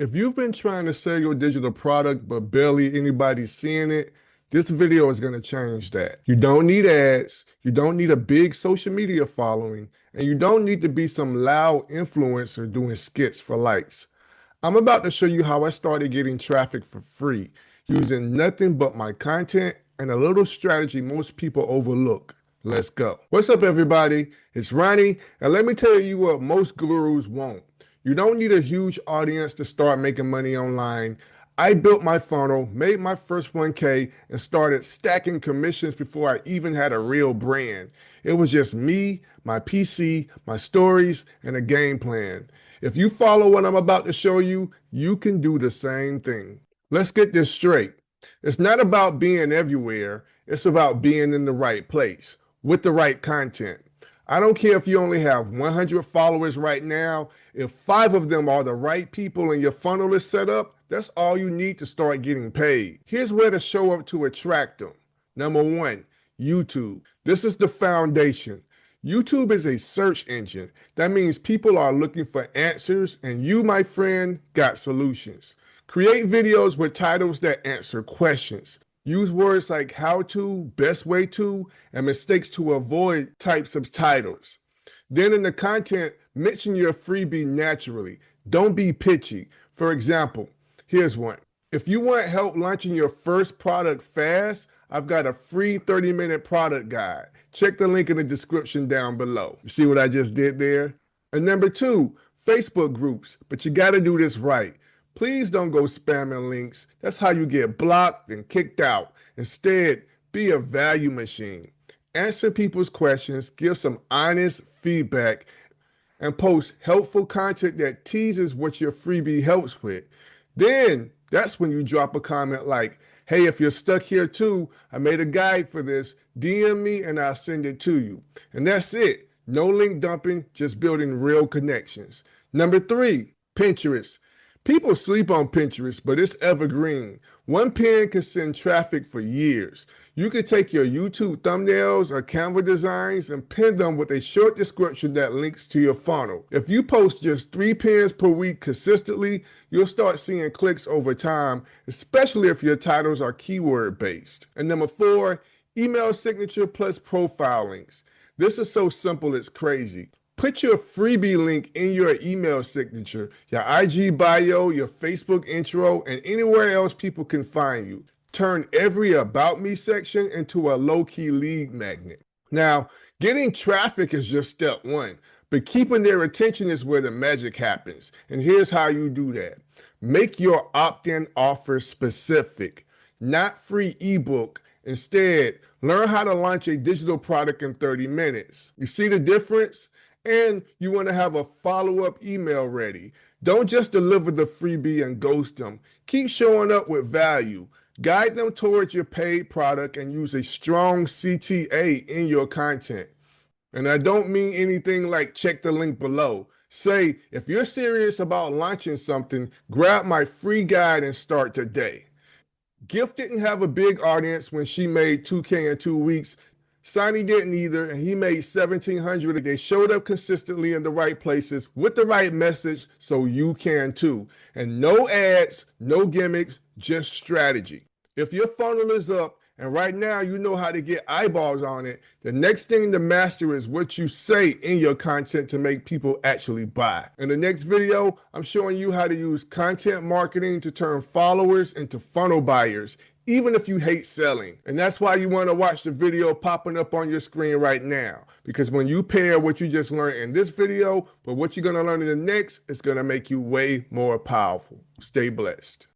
If you've been trying to sell your digital product but barely anybody's seeing it, this video is going to change that. You don't need ads, you don't need a big social media following, and you don't need to be some loud influencer doing skits for likes. I'm about to show you how I started getting traffic for free using nothing but my content and a little strategy most people overlook. Let's go. What's up, everybody? It's Ronnie, and let me tell you what most gurus won't. You don't need a huge audience to start making money online. I built my funnel, made my first 1K, and started stacking commissions before I even had a real brand. It was just me, my PC, my stories, and a game plan. If you follow what I'm about to show you, you can do the same thing. Let's get this straight. It's not about being everywhere. It's about being in the right place with the right content. I don't care if you only have 100 followers right now. If 5 of them are the right people and your funnel is set up, that's all you need to start getting paid. Here's where to show up to attract them. Number 1, YouTube. This is the foundation. YouTube is a search engine. That means people are looking for answers, and you, my friend, got solutions. Create videos with titles that answer questions. Use words like how to, best way to, and mistakes to avoid types of titles. Then in the content, mention your freebie naturally. Don't be pitchy. For example, here's one. If you want help launching your first product fast, I've got a free 30-minute product guide. Check the link in the description down below. You see what I just did there? And number 2, Facebook groups, but you got to do this right. Please don't go spamming links. That's how you get blocked and kicked out. Instead, be a value machine. Answer people's questions, give some honest feedback, and post helpful content that teases what your freebie helps with. Then that's when you drop a comment like, hey, if you're stuck here too, I made a guide for this. DM me and I'll send it to you. And that's it. No link dumping, just building real connections. Number 3, Pinterest. People sleep on Pinterest, but it's evergreen. One pin can send traffic for years. You can take your YouTube thumbnails or Canva designs and pin them with a short description that links to your funnel. If you post just 3 pins per week consistently, you'll start seeing clicks over time, especially if your titles are keyword based. And number 4, email signature plus profile links. This is so simple, it's crazy. Put your freebie link in your email signature, your IG bio, your Facebook intro, and anywhere else people can find you. Turn every About Me section into a low-key lead magnet. Now, getting traffic is just step 1, but keeping their attention is where the magic happens. And here's how you do that. Make your opt-in offer specific, not free ebook. Instead, learn how to launch a digital product in 30 minutes. You see the difference? And you want to have a follow-up email ready. Don't just deliver the freebie and ghost them. Keep showing up with value. Guide them towards your paid product and use a strong CTA in your content. And I don't mean anything like check the link below. Say, if you're serious about launching something, grab my free guide and start today. Gift didn't have a big audience when she made 2K in 2 weeks. Sonny didn't either, and he made 1,700. They showed up consistently in the right places with the right message, so you can too. And no ads, no gimmicks, just strategy. If your funnel is up, and right now you know how to get eyeballs on it, the next thing to master is what you say in your content to make people actually buy. In the next video, I'm showing you how to use content marketing to turn followers into funnel buyers, even if you hate selling. And that's why you want to watch the video popping up on your screen right now. Because when you pair what you just learned in this video with what you're going to learn in the next, it's going to make you way more powerful. Stay blessed.